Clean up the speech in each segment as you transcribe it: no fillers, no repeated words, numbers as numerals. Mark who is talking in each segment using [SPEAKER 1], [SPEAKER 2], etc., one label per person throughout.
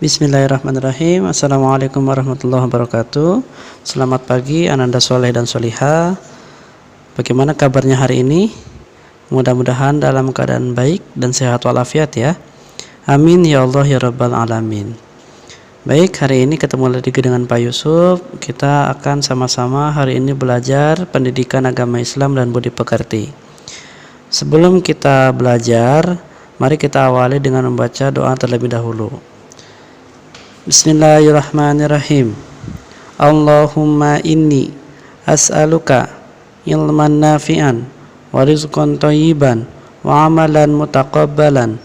[SPEAKER 1] Bismillahirrahmanirrahim. Assalamualaikum warahmatullahi wabarakatuh. Selamat pagi Ananda Soleh dan Solihah. Bagaimana kabarnya hari ini? Mudah-mudahan dalam keadaan baik dan sehat walafiat ya. Amin ya Allah ya Rabbal Alamin. Baik, hari ini ketemu lagi dengan Pak Yusuf. Kita akan sama-sama hari ini belajar pendidikan agama Islam dan budi pekerti. Sebelum kita belajar, mari kita awali dengan membaca doa terlebih dahulu. Bismillahirrahmanirrahim. Allahumma inni as'aluka ilman nafi'an wa rizqan thayyiban wa amalan mutaqabbalan.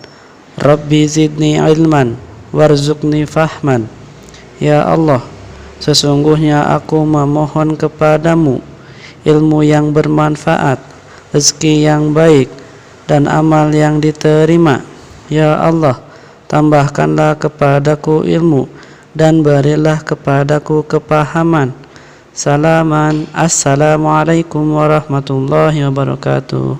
[SPEAKER 1] Rabbi zidni ilman warzuqni fahman. Ya Allah, sesungguhnya aku memohon kepadamu ilmu yang bermanfaat, rezeki yang baik, dan amal yang diterima. Ya Allah, tambahkanlah kepadaku ilmu dan berilah kepadaku kepahaman. Salaman. Assalamualaikum warahmatullahi wabarakatuh.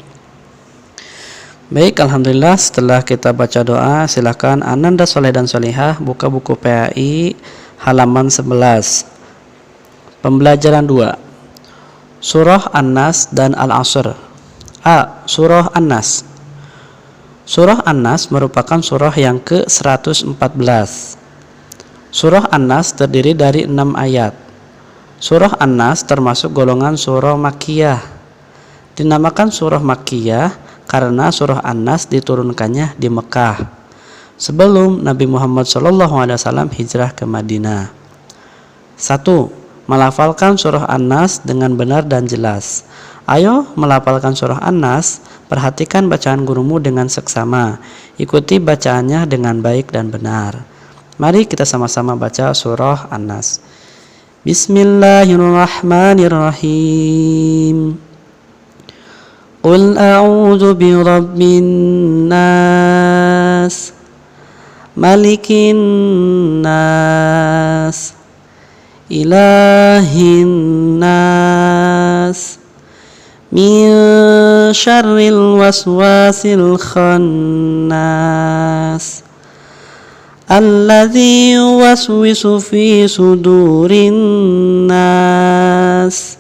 [SPEAKER 1] Baik, alhamdulillah setelah kita baca doa, silakan Ananda Soleh dan Solihah buka buku PAI halaman 11. Pembelajaran 2. Surah An-Nas dan Al-Asr. A. Surah An-Nas. Surah An-Nas merupakan surah yang ke-114. Surah An-Nas terdiri dari 6 ayat. Surah An-Nas termasuk golongan surah Makkiyah. Dinamakan surah Makkiyah karena surah An-Nas diturunkannya di Mekah sebelum Nabi Muhammad SAW hijrah ke Madinah. 1. Melafalkan surah An-Nas dengan benar dan jelas. Ayo melafalkan surah An-Nas. Perhatikan bacaan gurumu dengan seksama. Ikuti bacaannya dengan baik dan benar. Mari kita sama-sama baca surah An-Nas. Bismillahirrahmanirrahim. Qul a'udzu birabbin nas, malikin nas, ilahin nas, min syarril waswasil khannas, alladzi yuwaswisu fi sudurin nas,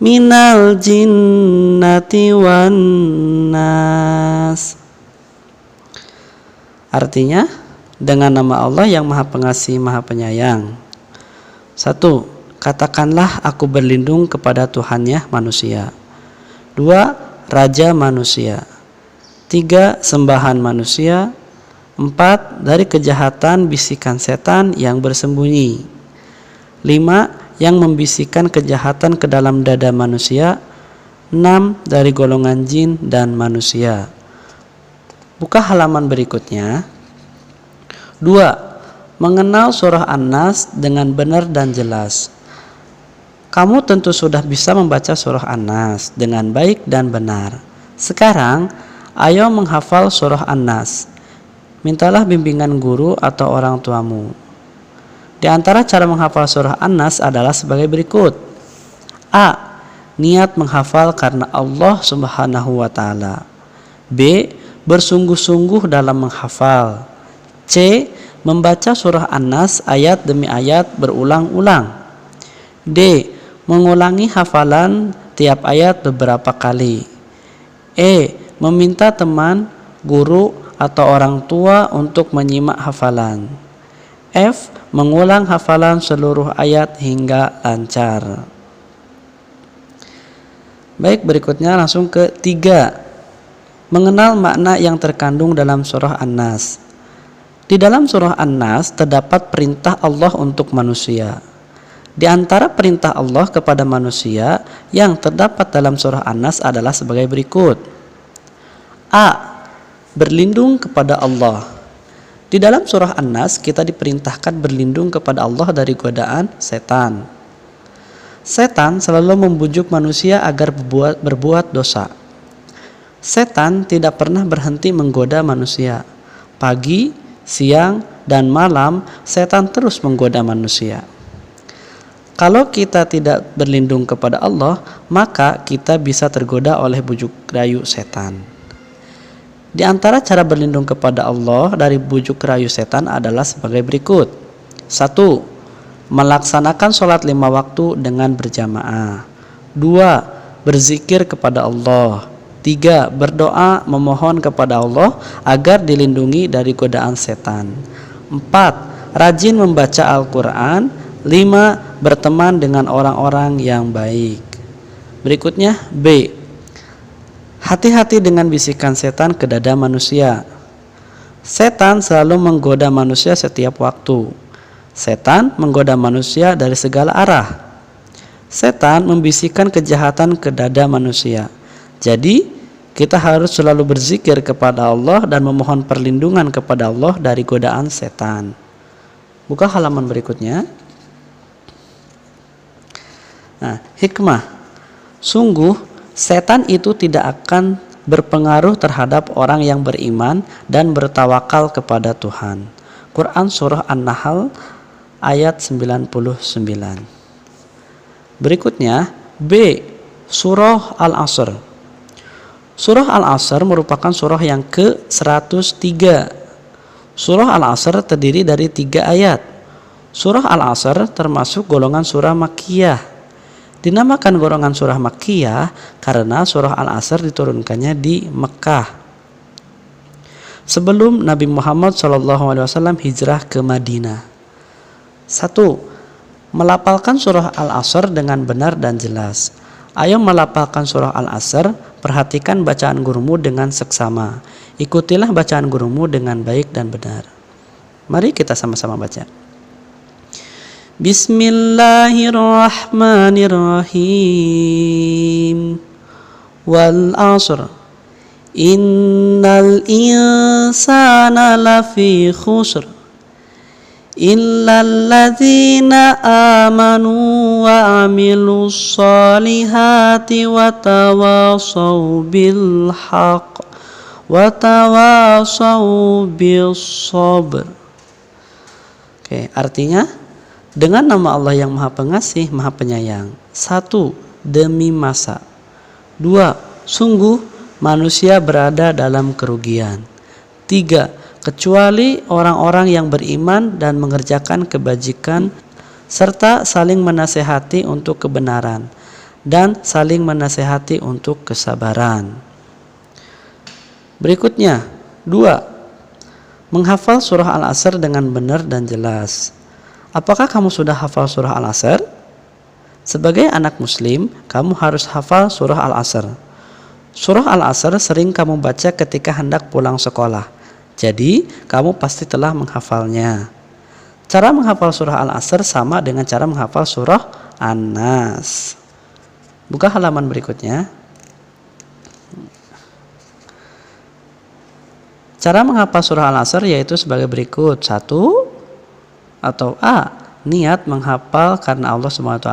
[SPEAKER 1] minal jinnati wan nas. Artinya, dengan nama Allah yang Maha Pengasih Maha Penyayang. 1. Katakanlah aku berlindung kepada Tuhannya manusia. 2. Raja manusia. 3. Sembahan manusia. 4. Dari kejahatan bisikan setan yang bersembunyi. 5. Yang membisikkan kejahatan ke dalam dada manusia. 6. Dari golongan jin dan manusia. Buka halaman berikutnya. 2. Mengenal surah An-Nas dengan benar dan jelas. Kamu tentu sudah bisa membaca surah An-Nas dengan baik dan benar. Sekarang, ayo menghafal surah An-Nas. Mintalah bimbingan guru atau orang tuamu. Di antara cara menghafal surah An-Nas adalah sebagai berikut. A. Niat menghafal karena Allah Subhanahu wa Ta'ala. B. Bersungguh-sungguh dalam menghafal. C. Membaca surah An-Nas ayat demi ayat berulang-ulang. D. Mengulangi hafalan tiap ayat beberapa kali. E. Meminta teman, guru, atau orang tua untuk menyimak hafalan. F. Mengulang hafalan seluruh ayat hingga lancar. Baik, berikutnya langsung ke 3. Mengenal makna yang terkandung dalam surah An-Nas. Di dalam surah An-Nas terdapat perintah Allah untuk manusia. Di antara perintah Allah kepada manusia yang terdapat dalam surah An-Nas adalah sebagai berikut. A. Berlindung kepada Allah. Di dalam surah An-Nas kita diperintahkan berlindung kepada Allah dari godaan setan. Setan selalu membujuk manusia agar berbuat dosa. Setan tidak pernah berhenti menggoda manusia. Pagi, siang, dan malam setan terus menggoda manusia. Kalau kita tidak berlindung kepada Allah, maka kita bisa tergoda oleh bujuk rayu setan. Di antara cara berlindung kepada Allah dari bujuk rayu setan adalah sebagai berikut. 1. Melaksanakan sholat 5 waktu dengan berjamaah. 2. Berzikir kepada Allah. 3. Berdoa memohon kepada Allah agar dilindungi dari godaan setan. 4. Rajin membaca Al-Quran. 5. Berteman dengan orang-orang yang baik. Berikutnya B. Hati-hati dengan bisikan setan ke dada manusia. Setan selalu menggoda manusia setiap waktu. Setan menggoda manusia dari segala arah. Setan membisikkan kejahatan ke dada manusia. Jadi, kita harus selalu berzikir kepada Allah dan memohon perlindungan kepada Allah dari godaan setan. Buka halaman berikutnya. Nah, hikmah. Sungguh, setan itu tidak akan berpengaruh terhadap orang yang beriman dan bertawakal kepada Tuhan. Quran Surah An-Nahl ayat 99. Berikutnya B. Surah Al-Asr. Surah Al-Asr merupakan surah yang ke-103. Surah Al-Asr terdiri dari 3 ayat. Surah Al-Asr termasuk golongan surah Makkiyah. Dinamakan golongan surah Makkiyah karena surah Al-Asr diturunkannya di Mekah sebelum Nabi Muhammad SAW hijrah ke Madinah. 1. Melafalkan surah Al-Asr dengan benar dan jelas. Ayo melafalkan surah Al-Asr, perhatikan bacaan gurumu dengan seksama. Ikutilah bacaan gurumu dengan baik dan benar. Mari kita sama-sama baca. Bismillahirrahmanirrahim. Wal 'asr. Innal insana lafi khusr. Illal ladzina amanu wa 'amilus solihati wa tawasaw bil haqq wa tawasaw bis sabr. Oke, artinya dengan nama Allah yang Maha Pengasih, Maha Penyayang. 1. Demi masa. 2. Sungguh manusia berada dalam kerugian. 3. Kecuali orang-orang yang beriman dan mengerjakan kebajikan serta saling menasehati untuk kebenaran dan saling menasehati untuk kesabaran. Berikutnya 2. Menghafal surah Al-Asr dengan benar dan jelas. Apakah kamu sudah hafal surah Al-Asr? Sebagai anak muslim, kamu harus hafal surah Al-Asr. Surah Al-Asr sering kamu baca ketika hendak pulang sekolah. Jadi, kamu pasti telah menghafalnya. Cara menghafal surah Al-Asr sama dengan cara menghafal surah An-Nas. Buka halaman berikutnya. Cara menghafal surah Al-Asr yaitu sebagai berikut. 1. Atau A. Niat menghafal karena Allah SWT.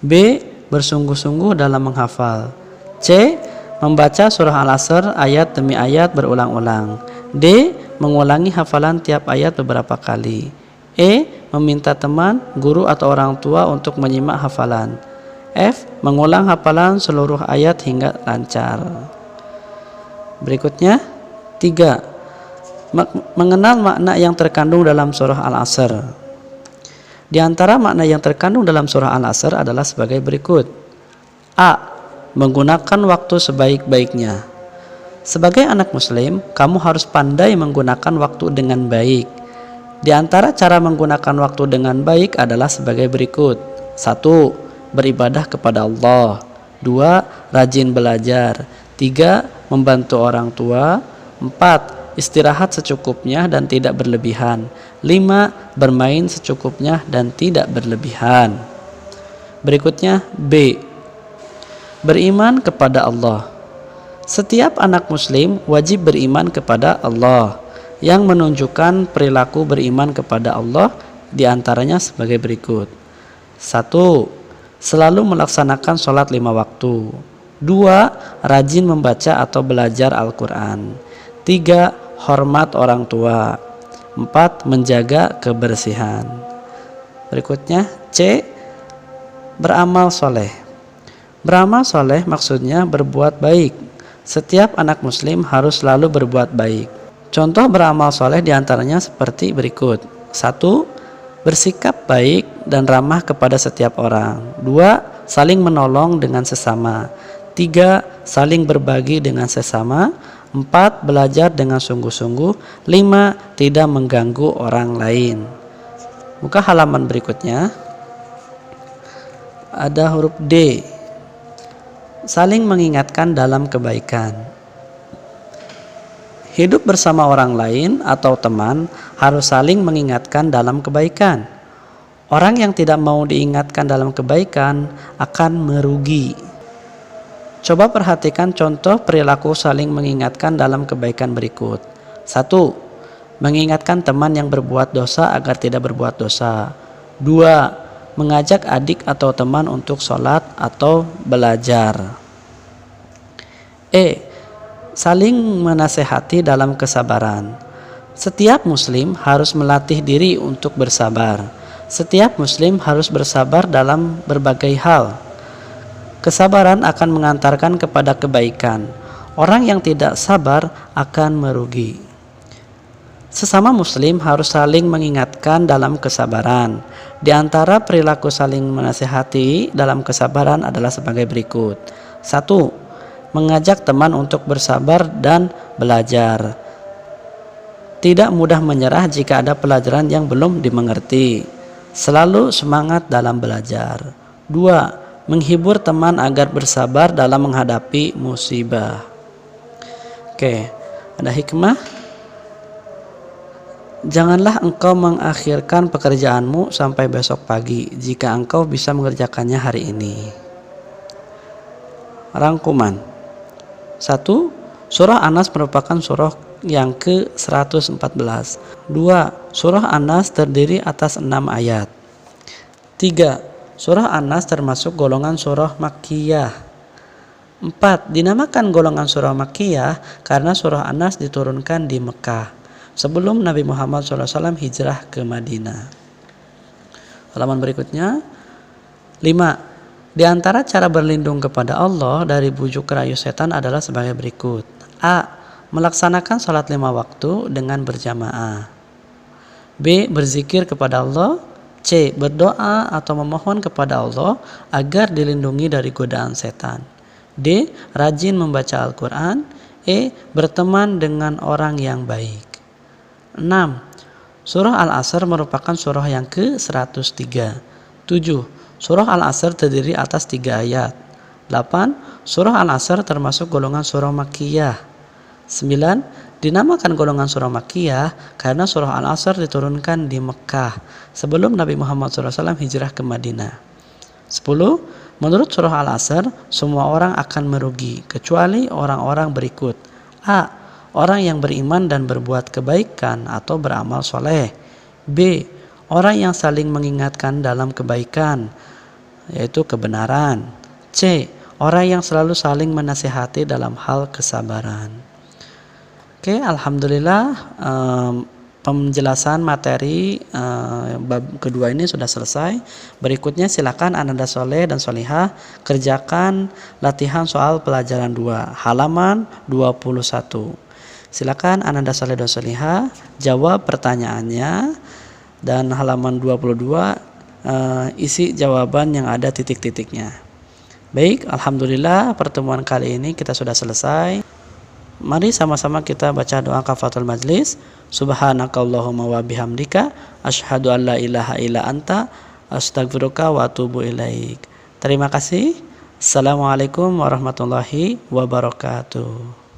[SPEAKER 1] B. Bersungguh-sungguh dalam menghafal. C. Membaca surah Al-Asr ayat demi ayat berulang-ulang. D. Mengulangi hafalan tiap ayat beberapa kali. E. Meminta teman, guru atau orang tua untuk menyimak hafalan. F. Mengulang hafalan seluruh ayat hingga lancar. Berikutnya 3. Mengenal makna yang terkandung dalam surah Al-Asr. Di antara makna yang terkandung dalam surah Al-Asr adalah sebagai berikut. A. Menggunakan waktu sebaik-baiknya. Sebagai anak muslim, kamu harus pandai menggunakan waktu dengan baik. Di antara cara menggunakan waktu dengan baik adalah sebagai berikut. 1. Beribadah kepada Allah. 2. Rajin belajar. 3. Membantu orang tua. 4. Istirahat secukupnya dan tidak berlebihan. 5. Bermain secukupnya dan tidak berlebihan. Berikutnya B. Beriman kepada Allah. Setiap anak muslim wajib beriman kepada Allah. Yang menunjukkan perilaku beriman kepada Allah diantaranya sebagai berikut. 1. Selalu melaksanakan sholat 5 waktu. 2. Rajin membaca atau belajar Al-Quran. 3. Hormat orang tua. 4. Menjaga kebersihan. Berikutnya C. Beramal soleh. Beramal soleh maksudnya berbuat baik Setiap anak muslim harus selalu berbuat baik. Contoh beramal soleh diantaranya seperti berikut. 1. Bersikap baik dan ramah kepada setiap orang. 2. Saling menolong dengan sesama. 3. Saling berbagi dengan sesama. 4. Belajar dengan sungguh-sungguh. 5. Tidak mengganggu orang lain. Buka halaman berikutnya. Ada huruf D. Saling mengingatkan dalam kebaikan. Hidup bersama orang lain atau teman harus saling mengingatkan dalam kebaikan. Orang yang tidak mau diingatkan dalam kebaikan akan merugi. Coba perhatikan contoh perilaku saling mengingatkan dalam kebaikan berikut. 1. Mengingatkan teman yang berbuat dosa agar tidak berbuat dosa. 2. Mengajak adik atau teman untuk sholat atau belajar. Saling menasehati dalam kesabaran. Setiap muslim harus melatih diri untuk bersabar. Setiap muslim harus bersabar dalam berbagai hal. Kesabaran akan mengantarkan kepada kebaikan. Orang yang tidak sabar akan merugi. Sesama muslim harus saling mengingatkan dalam kesabaran. Di antara perilaku saling menasihati dalam kesabaran adalah sebagai berikut. 1. Mengajak teman untuk bersabar dan belajar. Tidak mudah menyerah jika ada pelajaran yang belum dimengerti. Selalu semangat dalam belajar. 2. Menghibur teman agar bersabar dalam menghadapi musibah. Ada hikmah. Janganlah engkau mengakhirkan pekerjaanmu sampai besok pagi jika engkau bisa mengerjakannya hari ini. Rangkuman. 1. Surah An-Nas merupakan surah yang ke-114. 2. Surah An-Nas terdiri atas 6 ayat. 3. Surah An-Nas termasuk golongan surah Makkiyah. 4. Dinamakan golongan surah Makkiyah karena surah An-Nas diturunkan di Mekah sebelum Nabi Muhammad SAW hijrah ke Madinah. Halaman berikutnya. 5. Di antara cara berlindung kepada Allah dari bujuk rayu setan adalah sebagai berikut. A. Melaksanakan sholat 5 waktu dengan berjamaah. B. Berzikir kepada Allah. C. Berdoa atau memohon kepada Allah agar dilindungi dari godaan setan. D. Rajin membaca Al-Quran. E. Berteman dengan orang yang baik. 6. Surah Al-Asr merupakan surah yang ke-103. 7. Surah Al-Asr terdiri atas 3 ayat. 8. Surah Al-Asr termasuk golongan surah Makkiyah. 9. Dinamakan golongan surah Makkiyah karena surah Al-Asr diturunkan di Mekah sebelum Nabi Muhammad SAW hijrah ke Madinah. 10. Menurut surah Al-Asr, semua orang akan merugi kecuali orang-orang berikut. A. Orang yang beriman dan berbuat kebaikan atau beramal soleh. B. Orang yang saling mengingatkan dalam kebaikan, yaitu kebenaran. C. Orang yang selalu saling menasihati dalam hal kesabaran. Alhamdulillah penjelasan materi bab kedua ini sudah selesai. Berikutnya silakan Ananda Soleh dan Solihah kerjakan latihan soal pelajaran 2 halaman 21. Silakan Ananda Soleh dan Solihah jawab pertanyaannya, dan halaman 22 isi jawaban yang ada titik-titiknya. Baik, alhamdulillah pertemuan kali ini kita sudah selesai. Mari sama-sama kita baca doa kafaratul majlis. Subhanakallahumma wa bihamdika asyhadu an la ilaha illa anta astaghfiruka wa atubu ilaik. Terima kasih. Assalamualaikum warahmatullahi wabarakatuh.